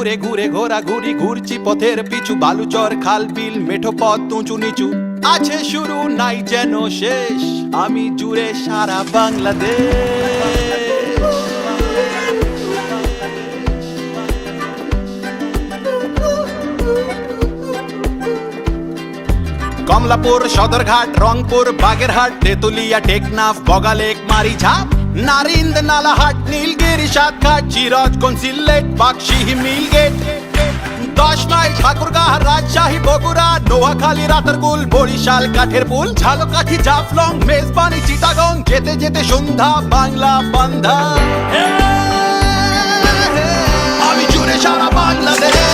ঘুরে ঘুরে ঘোরাঘুরি ঘুরছি পথের পিছু, বালুচর খাল বিল মেঠো পথ উঁচু নিচু, আছে শুরু নাই যেন শেষ, আমি জুড়ে সারা বাংলাদেশ। কমলাপুর, সদরঘাট, রংপুর, বাগেরহাট, তেতুলিয়া, টেকনাফ, বগালেক, মারিঝাপ, নারিন্দ, নালাহাট, নীলগিরি, সাতঘাট, চিরাজগঞ্জ, সিলেট, বাকশিহি, মিলগেট, 10 মাইল, ঠাকুরগাঁ, রাজশাহী, বগুড়া, নোয়াখালী, রাতারগুল, বরিশাল, কাঠেরপুল, ঝালকাঠি, জাফলং, মেজবানি, চিটাগং, যেতে যেতে সন্ধ্যা, বাংলা বান্ধা, আমি জুড়ে সারা বাংলাদেশ।